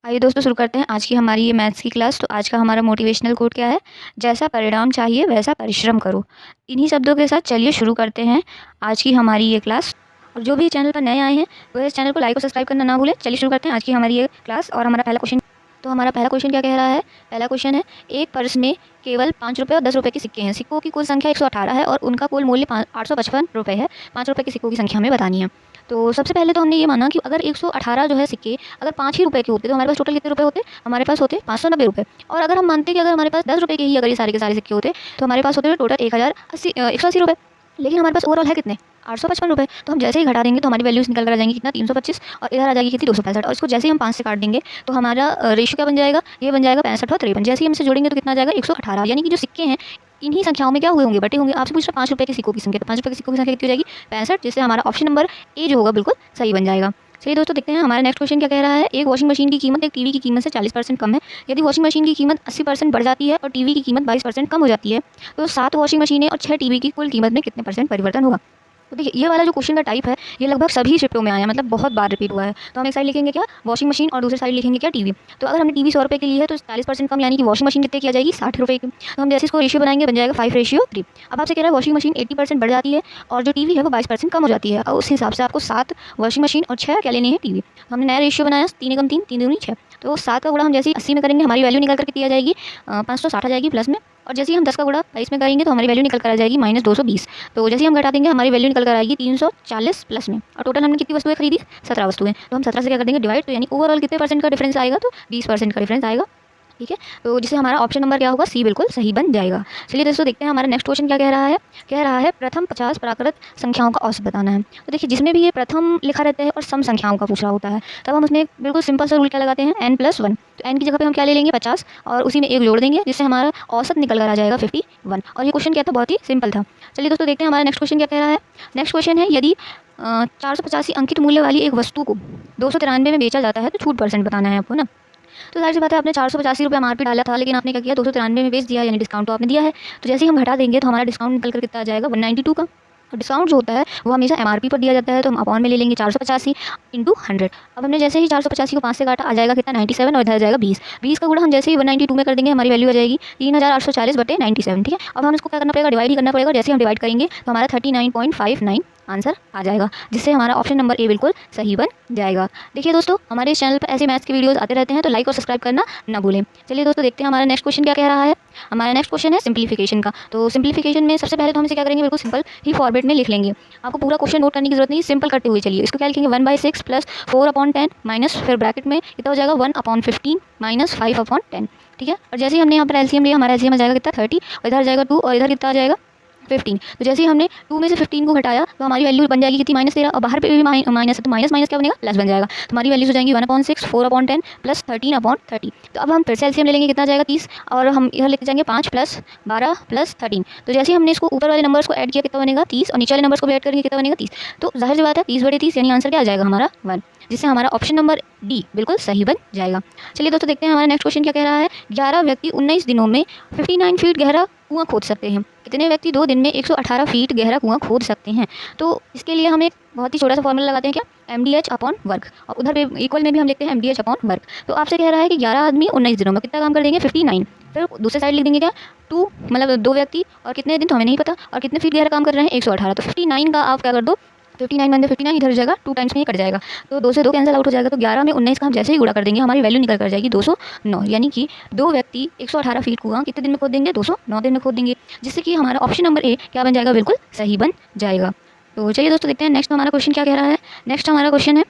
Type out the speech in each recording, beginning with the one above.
आइए दोस्तों शुरू करते हैं आज की हमारी ये मैथ्स की क्लास। तो आज का हमारा मोटिवेशनल कोट क्या है? जैसा परिणाम चाहिए वैसा परिश्रम करो। इन्हीं शब्दों के साथ चलिए शुरू करते हैं आज की हमारी ये क्लास। और जो भी चैनल पर नए आए हैं वो इस चैनल को लाइक और सब्सक्राइब करना ना भूलें। चलिए शुरू करते हैं आज की हमारी ये क्लास। और हमारा पहला क्वेश्चन, तो हमारा पहला क्वेश्चन क्या कह रहा है? पहला क्वेश्चन है, एक पर्स में केवल 5 रुपये और 10 रुपये के सिक्के हैं। सिक्कों की कुल संख्या 118 है और उनका कुल मूल्य 855 रुपये है। 5 रुपये के सिक्कों की संख्या हमें बतानी है। तो सबसे पहले तो हमने ये माना कि अगर 118 जो है सिक्के अगर 5 ही रुपये के होते तो हमारे पास टोटल कितने रुपये होते? हमारे पास होते 590 रुपये। और अगर हम मानते कि अगर हमारे पास 10 रुपये के ही अगर ये सारे के सारे सिक्के होते तो हमारे पास होते टोटल 1,80 रुपये। लेकिन हमारे पास ओवरऑल है कितने? 855 रुपये। तो हम जैसे ही घटा देंगे तो हमारी वैल्यूज निकल कर आ जाएंगी कितना? 325। और इधर आ जाएगी कितनी? 265। और इसको जैसे ही हम 5 से काट देंगे तो हमारा रेशियो क्या बन जाएगा? ये बन जाएगा 65 और 53। जैसे ही हम इसे जोड़ेंगे तो कितना आ जाएगा? 118। यानी कि जो सिक्के हैं इन्हीं संख्याओं में क्या हुए होंगे? बटे होंगे। आपसे पूछ रहा 5 रुपये के सिक्कों की संख्या, तो 5 रुपये के सिक्कों की संख्या कितनी हो जाएगी? 65। जिससे हमारा ऑप्शन नंबर ए जो होगा बिल्कुल सही बन जाएगा। चलिए दोस्तों देखते हैं हमारा नेक्स्ट क्वेश्चन क्या कह रहा है। एक वॉशिंग मशीन की कीमत एक टीवी की कीमत से 40% कम है। यदि वॉशिंग मशीन की कीमत 80% बढ़ जाती है और टीवी की कीमत 22% कम हो जाती है तो 7 वॉशिंग मशीनें और 6 टीवी की कुल कीमत में कितने परसेंट परिवर्तन होगा? तो देखिए ये वाला जो क्वेश्चन का टाइप है ये लगभग सभी शिफ्टों में आया, मतलब बहुत बार रिपीट हुआ है। तो हम एक साइड लिखेंगे क्या? वॉशिंग मशीन, और दूसरी साइड लिखेंगे क्या? टीवी। तो अगर हमने टीवी 100 रुपये के लिए है तो 40% कम, यानी कि वॉशिंग मशीन कितने की आ जाएगी? 60 रुपये की। तो हम जैसे इसको रेशियो बनाएंगे बन जाएगा 5:3। अब आपसे कह रहा है वॉशिंग मशीन 80% बढ़ जाती है और जो टीवी है वो 22% कम हो जाती है। और उस हिसाब से आपको 7 वॉशिंग मशीन और 6 क्या लेने हैं? टीवी। तो हमने नया रेशियो बनाया 3 एकम 3, 3 दूनी 6। तो 7 का गुणा हम जैसे ही 80 में करेंगे हमारी वैल्यू निकल कर कितनी आ जाएगी? 560 आ जाएगी प्लस में। और जैसे ही हम 10 का गुणा 22 में करेंगे तो हमारी वैल्यू निकल कर आ जाएगी -220। तो जैसे ही हम घटा देंगे हमारी वैल्यू निकल कर आएगी 340 प्लस में। और टोटल हमने कितनी वस्तुएं खरीदी? 17 वस्तुएं। तो हम 17 से क्या कर देंगे? डिवाइड। तो यानी ओवरऑल कितने परसेंट का डिफरेंस आएगा? तो 20% का डिफरेंस आएगा। ठीक है, तो जिससे हमारा ऑप्शन नंबर क्या होगा? सी बिल्कुल सही बन जाएगा। चलिए दोस्तों देखते हैं हमारा नेक्स्ट क्वेश्चन क्या कह रहा है। कह रहा है प्रथम 50 प्राकृत संख्याओं का औसत बताना है। तो देखिए जिसमें भी ये प्रथम लिखा रहता है और सम संख्याओं का पूछ रहा होता है तब हम उसमें बिल्कुल सिंपल सा रूल क्या लगाते हैं? n+1। तो n की जगह पे हम क्या ले लेंगे? 50 और उसी में एक जोड़ देंगे जिससे हमारा औसत निकल कर आ जाएगा 51। और ये क्वेश्चन क्या था? बहुत ही सिंपल था। चलिए दोस्तों देखते हैं हमारा नेक्स्ट क्वेश्चन क्या कह रहा है। नेक्स्ट क्वेश्चन है, यदि 485 अंकित मूल्य वाली एक वस्तु को 293 में बेचा जाता है तो छूट परसेंट बताना है आपको ना। तो जाहिर सी बात है आपने 485 रुपये एमआरपी डाला था लेकिन आपने क्या किया? 293 में बेच दिया, यानी डिस्काउंट तो आपने दिया है। तो जैसे ही हम घटा देंगे तो हमारा डिस्काउंट निकल कर कितना आ जाएगा? 192 का। और डिस्काउंट जो होता है वो हमेशा एमआरपी पर दिया जाता है तो हम अपॉन में ले लेंगे 485 इंटू 100। अब हमने जैसे ही 485 को 5 से काटा आ जाएगा कितना? 97। और इधर आ जाएगा 20। 20 का गुणा हम जैसे ही 192 में कर देंगे हमारी वैल्यू आ जाएगी 3840/97। ठीक है, अब हम इसको क्या करना पड़ेगा? डिवाइड ही करना पड़ेगा। जैसे हम डिवाइड करेंगे तो हमारा 39.59 आंसर आ जाएगा, जिससे हमारा ऑप्शन नंबर ए बिल्कुल सही बन जाएगा। देखिए दोस्तों हमारे इस चैनल पर ऐसे मैथ्स के वीडियोस आते रहते हैं तो लाइक और सब्सक्राइब करना ना भूलें। चलिए दोस्तों देखते हैं हमारा नेक्स्ट क्वेश्चन क्या कह रहा है। हमारा नेक्स्ट क्वेश्चन है सिंप्लीफिकेशन का। तो सिंप्लीफिकेशन में सबसे पहले तो हम इसे क्या करेंगे? बिल्कुल सिंपल ही फॉर्मेट में लिख लेंगे। आपको पूरा क्वेश्चन नोट करने की जरूरत नहीं, सिंपल करते हुए चलिए। इसको क्या लिखेंगे? 1/6 प्लस 4/10 माइनस फिर ब्रैकेट में कितना हो जाएगा? 1/15 माइनस 5/10। ठीक है, और जैसे ही हमने यहाँ पर एलसीएम लिया हमारा एलसीएम आ जाएगा कितना? 30। और इधर आ जाएगा 2 और इधर कितना आ जाएगा? 15। तो जैसे ही हमने 2 में से 15 को घटाया तो हमारी वैल्यू बन जाएगी कितनी? -13। और बाहर पे भी माइनस है तो माइनस माइनस क्या बनेगा? प्लस बन जाएगा। तो हमारी वैल्यूज हो जाएंगी 1/6 4/10 प्लस 13/30। तो अब हम फिर से एलसीएम ले लेंगे, कितना आ जाएगा? 30। और हम इधर लेके जाएंगे 5 प्लस 12 प्लस 13। तो जैसे ही हमने इसको ऊपर वाले नंबर्स को ऐड किया कितना बनेगा? 30। और नीचे वाले नंबर्स को भी ऐड करेंगे कितना बनेगा? 30। तो जाहिर सी बात है 30/30 यानी आंसर क्या आ जाएगा हमारा? 1, जिससे हमारा ऑप्शन नंबर डी बिल्कुल सही बन जाएगा। चलिए दोस्तों देखते हैं हमारा नेक्स्ट क्वेश्चन क्या कह रहा है। 11 व्यक्ति 19 दिनों में 59 फीट गहरा कुआं खोद सकते हैं। कितने व्यक्ति 2 दिन में 118 फीट गहरा कुआं खोद सकते हैं? तो इसके लिए हम एक बहुत ही छोटा सा फॉर्मूला लगाते हैं क्या? MDH/वर्ग। और उधर पे इक्वल में भी हम लिखते हैं MDH/वर्ग। तो आपसे कह रहा है कि 11 आदमी 19 दिनों में कितना काम कर देंगे? 59। फिर दूसरे साइड लिख देंगे क्या? 2, मतलब 2 व्यक्ति और कितने दिन तो हमें नहीं पता, और कितने फीट गहरा काम कर रहे हैं? 118। तो 59 का आप क्या कर दो? 59 × 59 इधर हो जाएगा, 2 टाइम्स में ही कट जाएगा। तो 2 से 2 कैंसिल आउट हो जाएगा। तो 11 में 19 का हम जैसे ही गुणा कर देंगे हमारी वैल्यू निकल कर जाएगी 209। यानी कि 2 व्यक्ति 118 फीट कुआं कितने दिन में खोद देंगे? 209 दिन में खोद देंगे, जिससे कि हमारा ऑप्शन नंबर ए क्या बन जाएगा? बिल्कुल सही बन जाएगा। तो चलिए दोस्तों देखते हैं नेक्स्ट हमारा क्वेश्चन क्या कह रहा है। नेक्स्ट हमारा क्वेश्चन है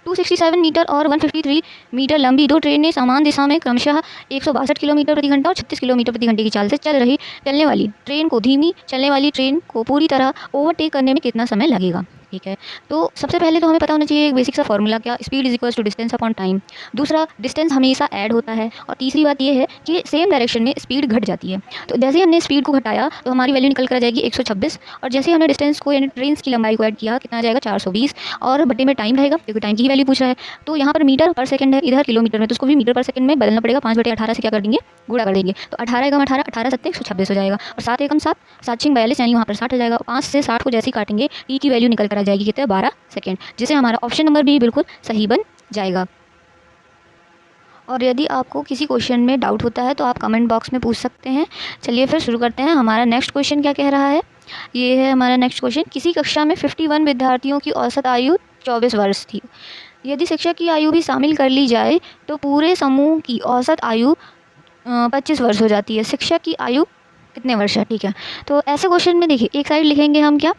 267 मीटर और 153 मीटर लंबी 2 ट्रेनें समान दिशा में क्रमशः 162 किलोमीटर प्रति घंटा और 36 किलोमीटर प्रति घंटे की चाल से चलने वाली ट्रेन को धीमी चलने वाली ट्रेन को पूरी तरह ओवरटेक करने में कितना समय लगेगा? ठीक है, तो सबसे पहले तो हमें पता होना चाहिए एक बेसिक सा फॉर्मूला, क्या? Speed is equals to distance upon time. दूसरा, डिस्टेंस हमेशा ऐड होता है। और तीसरी बात ये है कि सेम डायरेक्शन में स्पीड घट जाती है। तो जैसे ही हमने स्पीड को घटाया तो हमारी वैल्यू निकल कर आ जाएगी 126। और जैसे ही हमने डिस्टेंस को यानी ट्रेन की लंबाई को ऐड किया कितना आ जाएगा? 420। और बटे में टाइम रहेगा क्योंकि टाइम की ही वैल्यू पूछ रहा है। तो यहाँ पर मीटर पर सेकंड है, इधर किलोमीटर में, तो उसको भी मीटर पर सेकंड में बदलना पड़ेगा। 5/18 से क्या कर देंगे? गुणा कर देंगे। तो 18 एकम 18, 18 सत्ते 126 हो जाएगा। और 7 एकम 7, 7 6 42 यानी वहाँ पर 60 हो जाएगा। 5 से 60 को जैसे ही काटेंगे टी की वैल्यू निकल कर आ जाएगी कितने? 12 सेकेंड, जिससे हमारा ऑप्शन नंबर भी बिल्कुल सही बन जाएगा। और यदि आपको किसी क्वेश्चन में डाउट होता है तो आप कमेंट बॉक्स में पूछ सकते हैं। चलिए फिर शुरू करते हैं। हमारा नेक्स्ट क्वेश्चन क्या कह रहा है, ये है हमारा नेक्स्ट क्वेश्चन। किसी कक्षा में 51 विद्यार्थियों की औसत आयु 24 वर्ष थी। यदि शिक्षक की आयु भी शामिल कर ली जाए तो पूरे समूह की औसत आयु 25 वर्ष हो जाती है। शिक्षक की आयु कितने वर्ष है? ठीक है, तो ऐसे क्वेश्चन में देखिए एक साइड लिखेंगे हम क्या,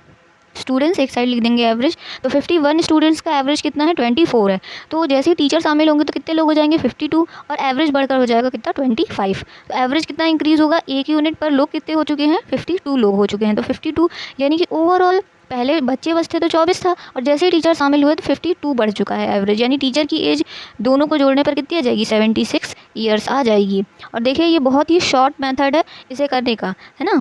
स्टूडेंट्स, एक साइड लिख देंगे एवरेज। तो 51 स्टूडेंट्स का एवरेज कितना है? 24 है। तो जैसे ही टीचर शामिल होंगे तो कितने लोग हो जाएंगे? 52, और एवरेज बढ़कर हो जाएगा कितना? 25। तो एवरेज कितना इंक्रीज़ होगा? एक यूनिट पर लोग कितने हो चुके हैं? 52 लोग हो चुके हैं। तो 52 यानी कि ओवरऑल पहले बच्चे बस थे तो 24 था, और जैसे ही टीचर शामिल हुए तो 52 बढ़ चुका है एवरेज। यानी टीचर की एज दोनों को जोड़ने पर कितनी आ जाएगी? 76 ईयर्स आ जाएगी। और देखिए ये बहुत ही शॉर्ट मेथड है इसे करने का, है ना।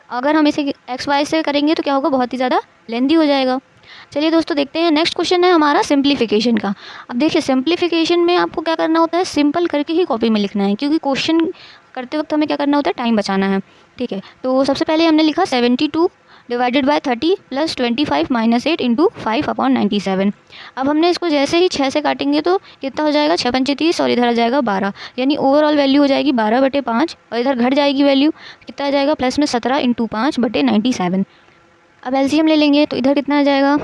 अगर हम इसे एक्स वाई से करेंगे तो क्या होगा? बहुत ही ज़्यादा लेंदी हो जाएगा। चलिए दोस्तों देखते हैं, नेक्स्ट क्वेश्चन है हमारा सिंप्लीफिकेशन का। अब देखिए सिंप्लीफिकेशन में आपको क्या करना होता है? सिंपल करके ही कॉपी में लिखना है, क्योंकि क्वेश्चन करते वक्त हमें क्या करना होता है? टाइम बचाना है। ठीक है, तो सबसे पहले हमने लिखा 72 divided by 30 plus 25 minus 8 into 5/97। अब हमने इसको जैसे ही 6 से काटेंगे तो कितना हो जाएगा? 6 पंचे 30 और इधर आ जाएगा 12, यानी ओवरऑल वैल्यू हो जाएगी 12/5, और इधर घट जाएगी वैल्यू, कितना आ जाएगा? प्लस में 17 इंटू 5/97। अब एलसीएम ले लेंगे तो इधर कितना आ जाएगा?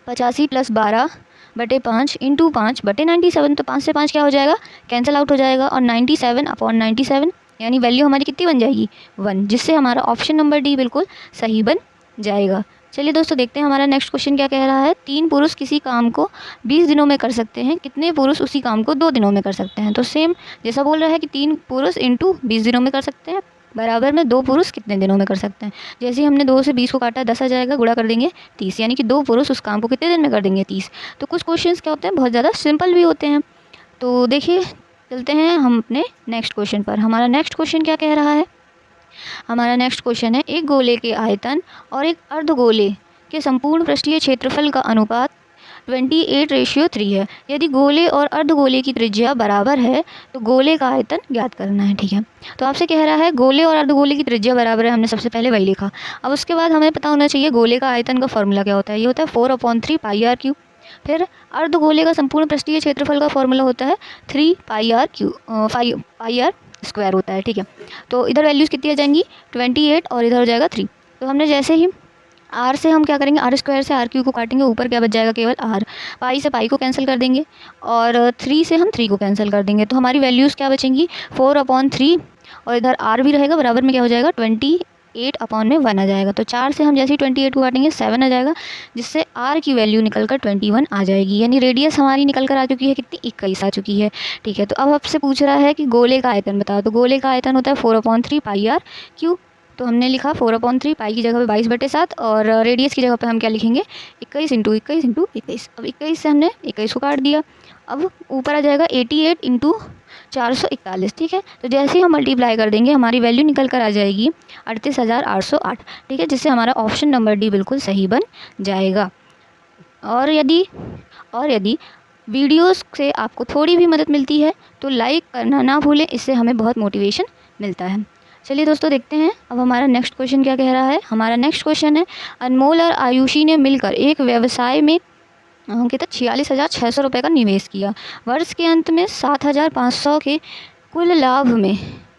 85 प्लस 12/5 इंटू 5/97। तो 5 से 5 क्या हो जाएगा? कैंसिल आउट हो जाएगा, और 97/97 यानी वैल्यू हमारी कितनी बन जाएगी? 1, जिससे हमारा ऑप्शन नंबर डी बिल्कुल सही बन जाएगा। चलिए दोस्तों देखते हैं हमारा नेक्स्ट क्वेश्चन क्या कह रहा है। 3 पुरुष किसी काम को 20 दिनों में कर सकते हैं, कितने पुरुष उसी काम को 2 दिनों में कर सकते हैं? तो सेम जैसा बोल रहा है कि 3 पुरुष इंटू 20 दिनों में कर सकते हैं, बराबर में 2 पुरुष कितने दिनों में कर सकते हैं। जैसे ही हमने 2 से 20 को काटा 10 आ जाएगा, गुणा कर देंगे 30, यानी कि 2 पुरुष उस काम को कितने दिन में कर देंगे? 30। तो कुछ क्वेश्चंस क्या होते हैं? बहुत ज़्यादा सिंपल भी होते हैं। तो देखिए चलते हैं हम अपने नेक्स्ट क्वेश्चन पर। हमारा नेक्स्ट क्वेश्चन क्या कह रहा है? हमारा नेक्स्ट क्वेश्चन है, एक गोले के आयतन और एक अर्धगोले के संपूर्ण पृष्ठीय क्षेत्रफल का अनुपात 28:3 है। यदि गोले और अर्धगोले की त्रिज्या बराबर है तो गोले का आयतन ज्ञात करना है। ठीक है, तो आपसे कह रहा है गोले और अर्धगोले की त्रिज्या बराबर है, हमने सबसे पहले वही लिखा। अब उसके बाद हमें पता होना चाहिए गोले का आयतन का फॉर्मूला क्या होता है। ये होता है 4/3 πr3। फिर अर्धगोले का संपूर्ण पृष्ठीय क्षेत्रफल का फॉर्मूला होता है 3πr स्क्वायर होता है। ठीक है, तो इधर वैल्यूज़ कितनी आ जाएंगी? 28, और इधर हो जाएगा 3। तो हमने जैसे ही आर से हम क्या करेंगे? आर स्क्वायर से आर क्यू को काटेंगे, ऊपर क्या बच जाएगा? केवल आर। पाई से पाई को कैंसिल कर देंगे, और 3 से हम 3 को कैंसिल कर देंगे। तो हमारी वैल्यूज़ क्या बचेंगी? 4/3, और इधर आर भी रहेगा, बराबर में क्या हो जाएगा? 28/1 आ जाएगा। तो 4 से हम जैसे ही 28 को काटेंगे 7 आ जाएगा, जिससे आर की वैल्यू निकल कर 21 आ जाएगी। यानी रेडियस हमारी निकल कर आ चुकी है कितनी? 21 आ चुकी है। ठीक है, तो अब आपसे पूछ रहा है कि गोले का आयतन बताओ। तो गोले का आयतन होता है 4/3 πr3। तो हमने लिखा 4/3, पाई की जगह पे 22/7, और रेडियस की जगह पे हम क्या लिखेंगे? 21 इंटू 21 इंटू 21। अब 21 से हमने 21 को काट दिया। अब ऊपर आ जाएगा 88 इंटू 441। ठीक है, तो जैसे ही हम मल्टीप्लाई कर देंगे हमारी वैल्यू निकल कर आ जाएगी 38,808। ठीक है, जिससे हमारा ऑप्शन नंबर डी बिल्कुल सही बन जाएगा। और यदि वीडियोस से आपको थोड़ी भी मदद मिलती है तो लाइक करना ना भूलें, इससे हमें बहुत मोटिवेशन मिलता है। चलिए दोस्तों देखते हैं अब हमारा नेक्स्ट क्वेश्चन क्या कह रहा है। हमारा नेक्स्ट क्वेश्चन है, अनमोल और आयुषी ने मिलकर एक व्यवसाय में कितना 46,600 रुपये का निवेश किया। वर्ष के अंत में 7,500 के कुल लाभ में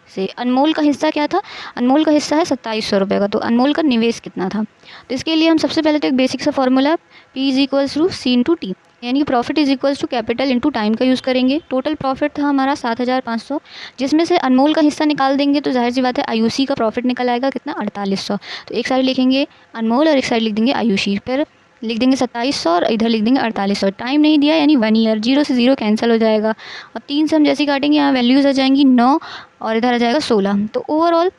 से अनमोल का हिस्सा क्या था? अनमोल का हिस्सा है 2700 रुपये का। तो अनमोल का निवेश कितना था? तो इसके लिए हम सबसे पहले तो एक बेसिक सा फॉर्मूला P=C/T, यानी profit to capital into time का यूज़ करेंगे। टोटल प्रॉफिट था हमारा 7,500, जिसमें से अनमोल का हिस्सा निकाल देंगे तो जाहिर सी बात है आयुषी का प्रॉफिट निकल आएगा कितना? 4800। तो एक साइड लिखेंगे अनमोल और एक साइड लिख देंगे आयुषी, फिर लिख देंगे 2700 और इधर लिख देंगे 4800। टाइम नहीं दिया यानी 1 ईयर, 0 से 0 कैंसिल हो जाएगा, और 3 से हम जैसे काटेंगे यहाँ वैल्यूज़ आ जाएंगी 9, और इधर आ जाएगा 16। तो ओवरऑल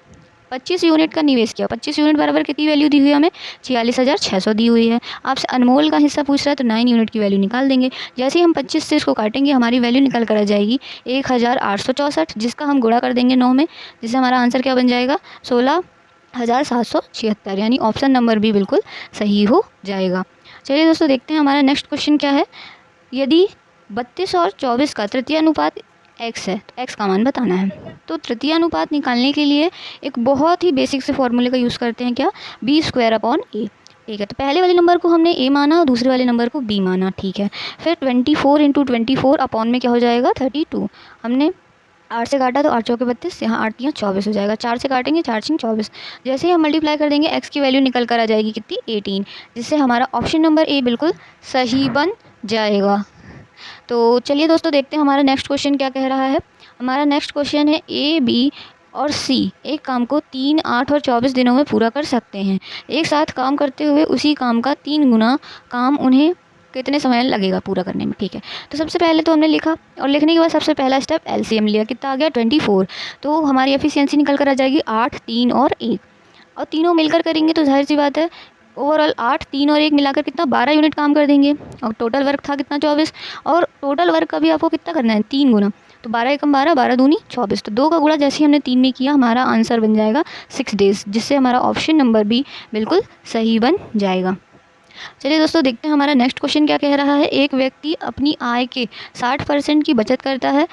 25 यूनिट का निवेश किया। 25 यूनिट बराबर कितनी वैल्यू दी हुई है हमें? 46,600 दी हुई है। आपसे अनमोल का हिस्सा पूछ रहा है तो 9 यूनिट की वैल्यू निकाल देंगे। जैसे ही हम 25 से इसको काटेंगे हमारी वैल्यू निकल कर आ जाएगी 1,864, जिसका हम गुणा कर देंगे 9 में, जिससे हमारा आंसर क्या बन जाएगा? 16,776, यानी ऑप्शन नंबर बी बिल्कुल सही हो जाएगा। चलिए दोस्तों देखते हैं हमारा नेक्स्ट क्वेश्चन क्या है। यदि 32 और 24 का तृतीय अनुपात x है तो x का मान बताना है। तो तृतीय अनुपात निकालने के लिए एक बहुत ही बेसिक से फॉर्मूले का यूज़ करते हैं, क्या? b²/a। ठीक है, तो पहले वाले नंबर को हमने a माना और दूसरे वाले नंबर को b माना। ठीक है, फिर 24 × 24 अपॉन में क्या हो जाएगा? 32। हमने 8 से काटा तो 8 चौके 32, यहाँ 8 तियाँ 24 हो जाएगा। 4 से काटेंगे, 4 छीं 24। जैसे ही हम मल्टीप्लाई कर देंगे एक्स की वैल्यू निकल कर आ जाएगी कितनी, 18, जिससे हमारा ऑप्शन नंबर ए बिल्कुल सही बन जाएगा। तो चलिए दोस्तों देखते हैं हमारा नेक्स्ट क्वेश्चन क्या कह रहा है। हमारा नेक्स्ट क्वेश्चन है ए, बी और सी एक काम को 3, 8 और 24 दिनों में पूरा कर सकते हैं। एक साथ काम करते हुए उसी काम का 3 गुना काम उन्हें कितने समय लगेगा पूरा करने में। ठीक है, तो सबसे पहले तो हमने लिखा और लिखने के बाद सबसे पहला स्टेप एलसीएम लिया, कितना आ गया 24। तो हमारी एफिशिएंसी निकल कर आ जाएगी 8, 3 और 1, और तीनों मिलकर करेंगे तो जाहिर सी बात है ओवरऑल 8, 3 और 1 मिलाकर कितना 12 यूनिट काम कर देंगे। और टोटल वर्क था कितना 24, और टोटल वर्क का भी आपको कितना करना है 3 गुना। तो 12 एकम 12, 12 दूनी 24, तो 2 का गुणा जैसे ही हमने 3 में किया हमारा आंसर बन जाएगा 6 डेज़, जिससे हमारा ऑप्शन नंबर बी बिल्कुल सही बन जाएगा। चलिए दोस्तों देखते हैं हमारा नेक्स्ट क्वेश्चन क्या कह रहा है। एक व्यक्ति अपनी आय के 60% की बचत करता है,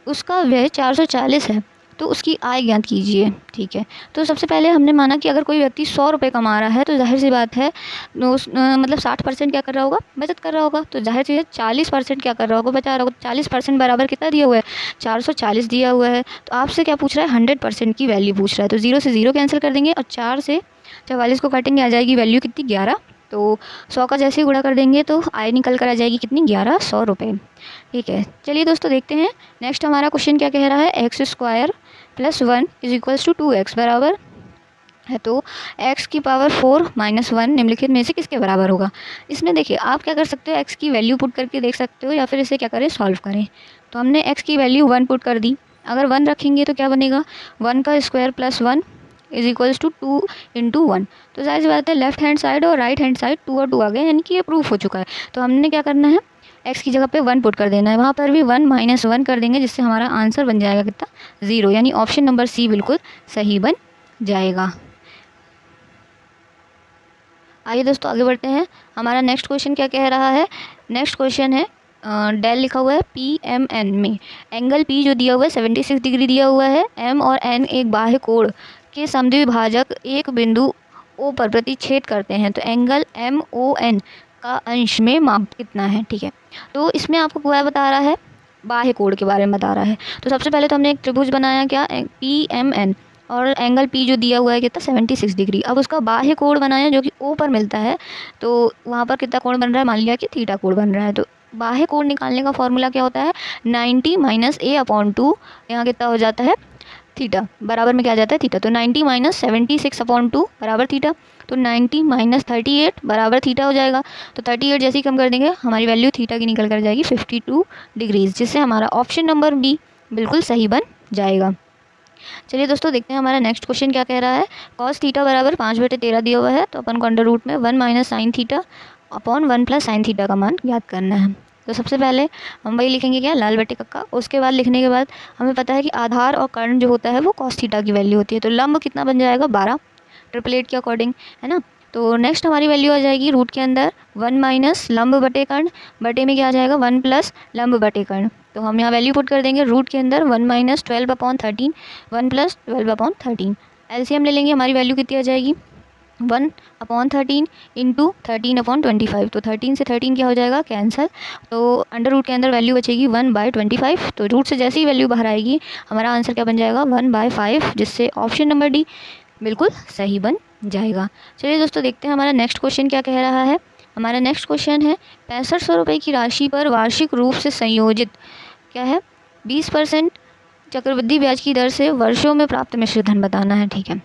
उसका व्यय 440 है, तो उसकी आय ज्ञात कीजिए। ठीक है, तो सबसे पहले हमने माना कि अगर कोई व्यक्ति 100 रुपये कमा रहा है तो जाहिर सी बात है मतलब 60% क्या कर रहा होगा, बचत कर रहा होगा। तो जाहिर सी है 40% क्या कर रहा होगा, बचा रहा होगा। 40% बराबर कितना दिया हुआ है, 440 दिया हुआ है। तो आपसे क्या पूछ रहा है, 100% की वैल्यू पूछ रहा है। तो 0 से 0 कैंसिल कर देंगे और 4 से 44 को काटेंगे, आ जाएगी वैल्यू कितनी 11। तो 100 का जैसे ही गुणा कर देंगे तो आय निकल कर आ जाएगी कितनी 1100 रुपये। ठीक है, चलिए दोस्तों देखते हैं नेक्स्ट हमारा क्वेश्चन क्या कह रहा है। X square plus 1 is equals to 2x बराबर है, तो x की पावर 4 माइनस 1 निम्नलिखित में से किसके बराबर होगा। इसमें देखिए आप क्या कर सकते हो, x की वैल्यू पुट करके देख सकते हो या फिर इसे क्या करें सॉल्व करें। तो हमने x की वैल्यू 1 पुट कर दी, अगर 1 रखेंगे तो क्या बनेगा 1 का square plus 1 is equals to 2 into 1। तो जाहिर सी बात है लेफ्ट हैंड साइड और राइट हैंड साइड 2 और 2 आ गए, यानी कि ये प्रूफ हो चुका है। तो हमने क्या करना है, x की जगह पे 1 पुट कर देना है, वहाँ पर भी 1 माइनस 1 कर देंगे, जिससे हमारा आंसर बन जाएगा कितना 0, यानी ऑप्शन नंबर सी बिल्कुल सही बन जाएगा। आइए दोस्तों आगे बढ़ते हैं। हमारा नेक्स्ट क्वेश्चन क्या कह रहा है। नेक्स्ट क्वेश्चन है डेल लिखा हुआ है PMN में एंगल P जो दिया हुआ है 76 डिग्री दिया हुआ है। M और N एक बाह्य कोण के समद्विभाजक एक बिंदु O पर प्रतिच्छेद करते हैं, तो एंगल MON का अंश में माप कितना है। ठीक है, तो इसमें आपको क्या बता रहा है, बाह्य कोण के बारे में बता रहा है। तो सबसे पहले तो हमने एक त्रिभुज बनाया क्या PMN, और एंगल P जो दिया हुआ है कितना 76 डिग्री। अब उसका बाह्य कोण बनाया जो कि O पर मिलता है, तो वहाँ पर कितना कोण बन रहा है, मान लिया कि थीटा कोण बन रहा है। तो बाह्य कोण निकालने का फॉर्मूला क्या होता है 90 माइनस A/2, यहाँ कितना हो जाता है थीटा, बराबर में क्या आ जाता है थीटा। तो 90 माइनस 76/2 बराबर थीटा, तो 90 माइनस 38 बराबर थीटा हो जाएगा। तो 38 जैसे ही कम कर देंगे हमारी वैल्यू थीटा की निकल कर जाएगी 52 डिग्रीज, जिससे हमारा ऑप्शन नंबर बी बिल्कुल सही बन जाएगा। चलिए दोस्तों देखते हैं हमारा नेक्स्ट क्वेश्चन क्या कह रहा है। कॉस थीटा बराबर 5/13 दिया हुआ है, तो अपन को अंडर रूट में 1 minus sine theta upon 1 plus sine theta का मान ज्ञात करना है। तो सबसे पहले हम वही लिखेंगे क्या, लाल बटे कक्का। उसके बाद लिखने के बाद हमें पता है कि आधार और कर्ण जो होता है वो कॉस थीटा की वैल्यू होती है। तो लंब कितना बन जाएगा 12 ट्रिपलेट के अकॉर्डिंग, है ना। तो नेक्स्ट हमारी वैल्यू आ जाएगी रूट के अंदर 1 माइनस लंब बटे कर्ण, बटे में क्या आ जाएगा 1 प्लस लंब बटे कर्ण। तो हम यहाँ वैल्यू पुट कर देंगे रूट के अंदर 1 माइनस 12/13, 1 प्लस 12/13। एलसीएम ले लेंगे, हमारी वैल्यू कितनी आ जाएगी 1/13 इंटू 13/25। तो 13 से 13 क्या हो जाएगा कैंसल, तो अंडर रूट के अंदर वैल्यू बचेगी 1/25। तो रूट से जैसे ही वैल्यू बाहर आएगी हमारा आंसर क्या बन जाएगा 1/5, जिससे ऑप्शन नंबर डी बिल्कुल सही बन जाएगा। चलिए दोस्तों देखते हैं हमारा नेक्स्ट क्वेश्चन क्या कह रहा है। हमारा नेक्स्ट क्वेश्चन है 6500 रुपये की राशि पर वार्षिक रूप से संयोजित क्या है 20% चक्रवृद्धि ब्याज की दर से वर्षों में प्राप्त मिश्रित धन बताना है। ठीक है,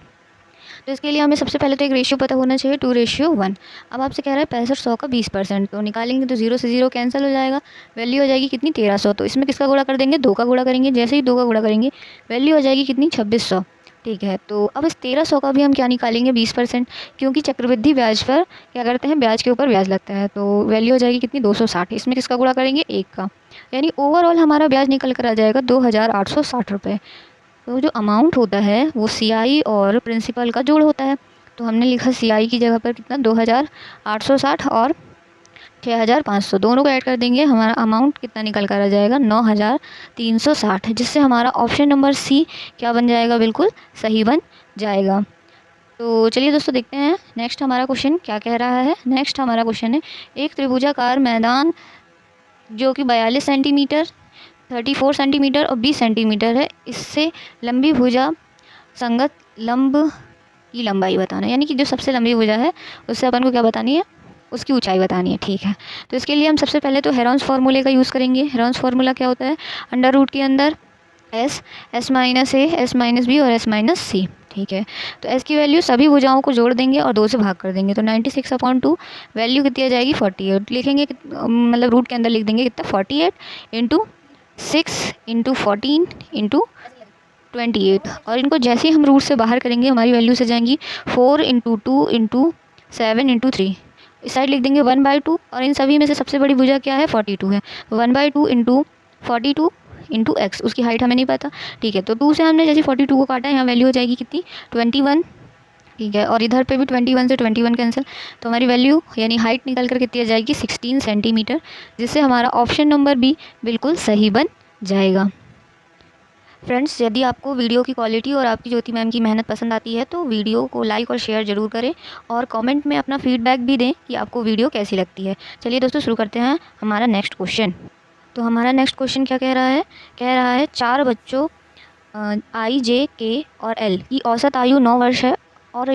तो इसके लिए हमें सबसे पहले तो एक रेशियो पता होना चाहिए 2:1। अब आपसे कह रहा है 6500 का 20%, तो निकालेंगे तो 0 से 0 कैंसिल हो जाएगा, वैल्यू हो जाएगी कितनी 1300। तो इसमें किसका गुणा कर देंगे 2 का गुणा करेंगे, जैसे ही 2 का गुणा करेंगे वैल्यू हो जाएगी कितनी 2600। ठीक है, तो अब इस 1300 का भी हम क्या निकालेंगे 20%, क्योंकि चक्रवृद्धि ब्याज पर क्या करते हैं ब्याज के ऊपर ब्याज लगता है। तो वैल्यू हो जाएगी कितनी 260, इसमें किसका गुणा करेंगे 1 का, यानी ओवरऑल हमारा ब्याज निकल कर आ जाएगा 2860 रुपये। तो जो अमाउंट होता है वो CI और प्रिंसिपल का जोड़ होता है। तो हमने लिखा CI की जगह पर कितना 2860 और 6500 दोनों को ऐड कर देंगे, हमारा अमाउंट कितना निकल कर आ जाएगा 9360, जिससे हमारा ऑप्शन नंबर सी क्या बन जाएगा बिल्कुल सही बन जाएगा। तो चलिए दोस्तों देखते हैं नेक्स्ट हमारा क्वेश्चन क्या कह रहा है। नेक्स्ट हमारा क्वेश्चन है एक त्रिभुजाकार मैदान जो कि 42 सेंटीमीटर 34 सेंटीमीटर और 20 सेंटीमीटर है। इससे लंबी भुजा संगत लंब की लंबाई बताना है, यानी कि जो सबसे लंबी भुजा है उससे अपन को क्या बतानी है, उसकी ऊंचाई बतानी है। ठीक है, तो इसके लिए हम सबसे पहले तो हेरॉन्स फार्मूले का यूज़ करेंगे। हेरॉन्स फार्मूला क्या होता है, अंडर रूट के अंदर एस, एस माइनस ए, एस माइनस बी और एस माइनस सी। ठीक है, तो एस की वैल्यू सभी भुजाओं को जोड़ देंगे और 2 से भाग कर देंगे, तो 96/2 वैल्यू कितनी आ जाएगी 48 लिखेंगे, मतलब रूट के अंदर लिख देंगे कितना 48 इंटू 6 इंटू 14 इंटू 28। और इनको जैसे ही हम रूट से बाहर करेंगे हमारी वैल्यूज आ जाएंगी 4 इंटू 2 इंटू 7 इंटू 3। इस साइड लिख देंगे 1/2 और इन सभी में से सबसे बड़ी भुजा क्या है 42 है, 1/2 इंटू 42 इंटू एक्स, उसकी हाइट हमें नहीं पता। ठीक है, तो 2 से हमने जैसे 42 को काटा, यहाँ वैल्यू हो जाएगी कितनी 21। ठीक है, और इधर पे भी 21 से 21 कैंसिल, तो हमारी वैल्यू यानी हाइट निकल कर कितनी आ जाएगी 16 सेंटीमीटर, जिससे हमारा ऑप्शन नंबर बी बिल्कुल सही बन जाएगा। फ्रेंड्स, यदि आपको वीडियो की क्वालिटी और आपकी ज्योति मैम की मेहनत पसंद आती है तो वीडियो को लाइक और शेयर ज़रूर करें और कमेंट में अपना फीडबैक भी दें कि आपको वीडियो कैसी लगती है। चलिए दोस्तों शुरू करते हैं हमारा नेक्स्ट क्वेश्चन। तो हमारा नेक्स्ट क्वेश्चन क्या कह रहा है 4 बच्चों आई, जे, के और एल की औसत आयु 9 वर्ष है और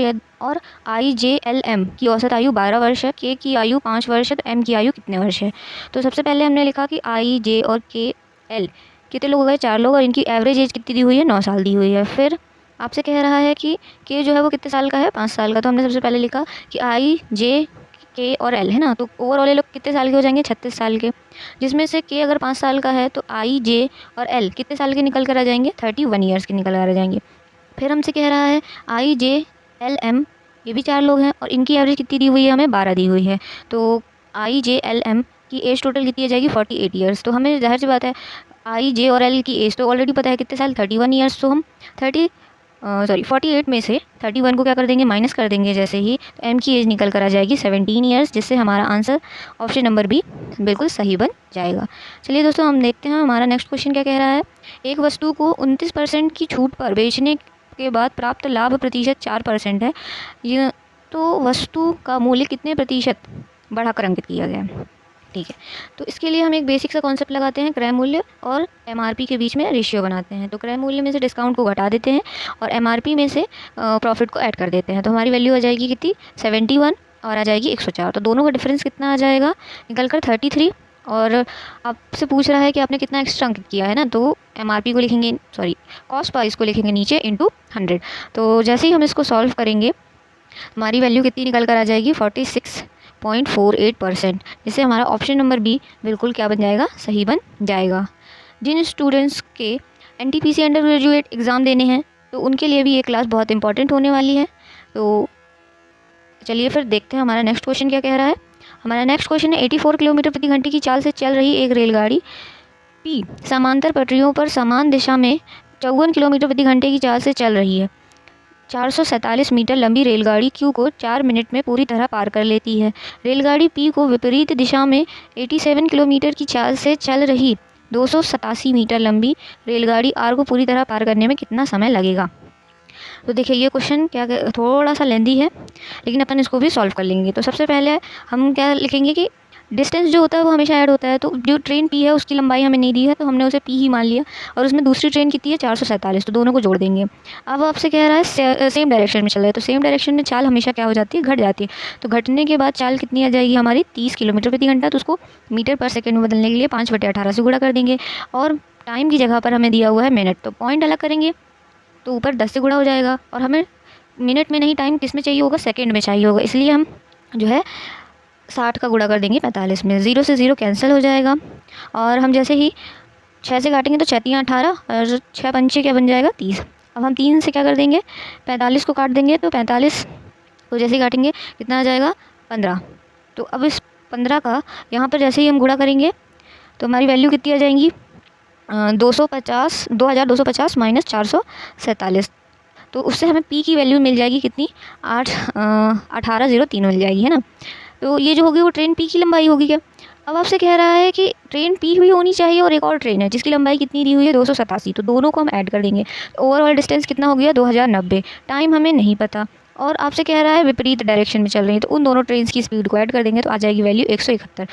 आई, जे, एल, एम की औसत आयु 12 वर्ष है, के की आयु 5 वर्ष है, तो एम की आयु कितने वर्ष है। तो सबसे पहले हमने लिखा कि आई, जे और के, एल कितने लोग हो गए 4 लोग, और इनकी एवरेज एज कितनी दी हुई है 9 साल दी हुई है। फिर आपसे कह रहा है कि के जो है वो कितने साल का है 5 साल का, तो हमने सबसे पहले लिखा कि आई, जे, के और एल है ना, तो ओवरऑल ये लोग कितने साल के हो जाएंगे 36 साल के, जिसमें से के अगर 5 साल का है तो आई, जे और एल कितने साल के निकल कर आ जाएंगे 31 ईयर्स के निकल कर आ जाएंगे। फिर हमसे कह रहा है आई, जे, एल, एम ये भी 4 लोग हैं और इनकी एवरेज कितनी दी हुई है हमें 12 दी हुई है, तो आई, जे, एल, एम की एज टोटल कितनी आ जाएगी 48 ईयर्स। तो हमें जाहिर सी बात है आई, जे और एल की एज तो ऑलरेडी पता है कितने साल 31 ईयर्स, तो हम 48 में से 31 को क्या कर देंगे माइनस कर देंगे जैसे ही, तो एम की एज निकल कर आ जाएगी 17 ईयर्स, जिससे हमारा आंसर ऑप्शन नंबर बी बिल्कुल सही बन जाएगा। चलिए दोस्तों हम देखते हैं हमारा नेक्स्ट क्वेश्चन क्या कह रहा है। एक वस्तु को 29% की छूट पर बेचने के बाद प्राप्त लाभ प्रतिशत 4% है, ये तो वस्तु का मूल्य कितने प्रतिशत बढ़ाकर अंकित किया गया है। ठीक है, तो इसके लिए हम एक बेसिक सा कॉन्सेप्ट लगाते हैं, क्रय मूल्य और एमआरपी के बीच में रेशियो बनाते हैं। तो क्रय मूल्य में से डिस्काउंट को घटा देते हैं और एमआरपी में से प्रॉफिट को ऐड कर देते हैं, तो हमारी वैल्यू आ जाएगी कितनी 71 और आ जाएगी 104, तो दोनों का डिफरेंस कितना आ जाएगा निकल कर 33। और आपसे पूछ रहा है कि आपने कितना एक्स्ट्रा अंकित किया है ना, तो एमआरपी को लिखेंगे कॉस्ट प्राइस को लिखेंगे नीचे इंटू 100। तो जैसे ही हम इसको सॉल्व करेंगे हमारी वैल्यू कितनी निकल कर आ जाएगी 46.48%, जिससे हमारा ऑप्शन नंबर बी बिल्कुल क्या बन जाएगा सही बन जाएगा। जिन स्टूडेंट्स के एनटीपीसी अंडर ग्रेजुएट एग्ज़ाम देने हैं तो उनके लिए भी ये क्लास बहुत इंपॉर्टेंट होने वाली है। तो चलिए फिर देखते हैं हमारा नेक्स्ट क्वेश्चन क्या कह रहा है। हमारा नेक्स्ट क्वेश्चन है 84 किलोमीटर प्रति घंटे की चाल से चल रही एक रेलगाड़ी पी समांतर पटरियों पर समान दिशा में 54 किलोमीटर प्रति घंटे की चाल से चल रही है। 447 मीटर लंबी रेलगाड़ी क्यू को 4 मिनट में पूरी तरह पार कर लेती है। रेलगाड़ी पी को विपरीत दिशा में 87 किलोमीटर की चाल से चल रही 287 मीटर लंबी रेलगाड़ी आर को पूरी तरह पार करने में कितना समय लगेगा। तो देखिए ये क्वेश्चन क्या थोड़ा सा लेंदी है, लेकिन अपन इसको भी सॉल्व कर लेंगे। तो सबसे पहले हम क्या लिखेंगे कि डिस्टेंस जो होता है वो हमेशा ऐड होता है, तो जो ट्रेन पी है उसकी लंबाई हमें नहीं दी है तो हमने उसे पी ही मान लिया, और उसमें दूसरी ट्रेन कितनी है 447, तो दोनों को जोड़ देंगे। अब आपसे कह रहा है सेम डायरेक्शन में चल रहा है, तो सेम डायरेक्शन में चाल हमेशा क्या हो जाती है घट जाती है, तो घटने के बाद चाल कितनी आ जाएगी हमारी 30 किलोमीटर प्रति घंटा, तो उसको मीटर पर सेकेंड में बदलने के लिए 5/18 से गुणा कर देंगे, और टाइम की जगह पर हमें दिया हुआ है मिनट, तो पॉइंट अलग करेंगे तो ऊपर 10 से गुणा हो जाएगा, और हमें मिनट में नहीं टाइम किस में चाहिए होगा सेकंड में चाहिए होगा, इसलिए हम जो है 60 का गुणा कर देंगे 45 में, 0 से 0 कैंसिल हो जाएगा, और हम जैसे ही 6 से काटेंगे तो 6 × 18 और 6 पंचे क्या बन जाएगा 30। अब हम 3 से क्या कर देंगे 45 को काट देंगे, तो 45 को जैसे ही काटेंगे कितना आ जाएगा 15। तो अब इस 15 का यहाँ पर जैसे ही हम गुणा करेंगे तो हमारी वैल्यू कितनी आ जाएंगी 2250 माइनस 447, तो उससे हमें पी की वैल्यू मिल जाएगी कितनी 1803 मिल जाएगी है ना। तो ये जो होगी वो ट्रेन पी की लंबाई होगी क्या। अब आपसे कह रहा है कि ट्रेन पी भी होनी चाहिए और एक और ट्रेन है जिसकी लंबाई कितनी दी हुई है 287, तो दोनों को हम ऐड कर देंगे, ओवरऑल डिस्टेंस कितना हो गया 2090। टाइम हमें नहीं पता और आपसे कह रहा है विपरीत डायरेक्शन में चल रही है, तो उन दोनों ट्रेन की स्पीड को ऐड कर देंगे तो आ जाएगी वैल्यू 171,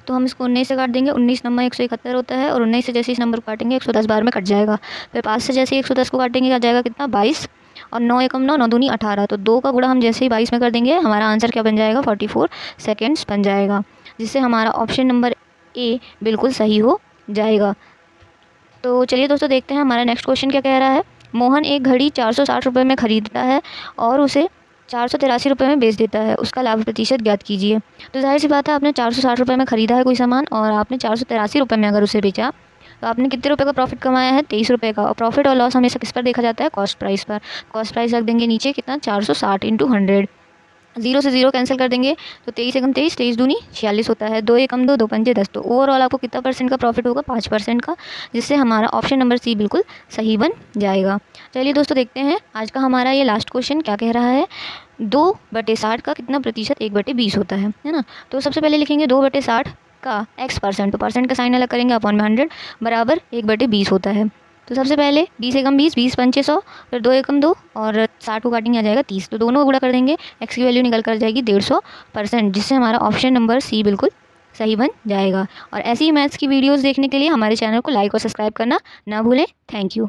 तो हम इसको 19 से काट देंगे। 19 नंबर 171 होता है और 19 से जैसे इस नंबर को काटेंगे 110 बार में कट जाएगा। फिर 5 से जैसे 110 को काटेंगे आ जाएगा कितना 22 और 9 एकम 9 9 दूनी 18। तो 2 का गुणा हम जैसे ही 22 में कर देंगे हमारा आंसर क्या बन जाएगा 44 सेकेंड्स बन जाएगा, जिससे हमारा ऑप्शन नंबर ए बिल्कुल सही हो जाएगा। तो चलिए दोस्तों देखते हैं हमारा नेक्स्ट क्वेश्चन क्या कह रहा है। मोहन एक घड़ी 460 रुपये में ख़रीदता है और उसे 483 रुपये में बेच देता है, उसका लाभ प्रतिशत ज्ञात कीजिए। तो जाहिर सी बात है, आपने 460 रुपये में ख़रीदा है कोई सामान और आपने 483 रुपये में अगर उसे बेचा तो आपने कितने रुपए का प्रॉफिट कमाया है 23 रुपये का। और प्रॉफिट और लॉस हमेशा किस पर देखा जाता है कॉस्ट प्राइस पर। कॉस्ट प्राइस रख देंगे नीचे कितना 460 इंटू 100। 0 से 0 कैंसिल कर देंगे तो 23 एकम 23, 23 दूनी 46 होता है। 2 एकम 2, 2 पंजे 10। तो ओवरऑल आपको कितना परसेंट का प्रॉफिट होगा 5% का, जिससे हमारा ऑप्शन नंबर सी बिल्कुल सही बन जाएगा। चलिए दोस्तों देखते हैं आज का हमारा ये लास्ट क्वेश्चन क्या कह रहा है। 2/60 का कितना प्रतिशत 1/20 होता है ना। तो सबसे पहले लिखेंगे 2/60 का x%, तो परसेंट का साइन अलग करेंगे अपॉन में 100 बराबर 1/20 होता है। तो सबसे पहले 20 एकम 20, 20 पंचे 100, फिर 2 एकम 2 और 60 को काटेंगे आ जाएगा 30। तो दोनों को गुणा कर देंगे, x की वैल्यू निकल कर जाएगी 150%, जिससे हमारा ऑप्शन नंबर सी बिल्कुल सही बन जाएगा। और ऐसी ही मैथ्स की वीडियोस देखने के लिए हमारे चैनल को लाइक और सब्सक्राइब करना ना भूलें। Thank you.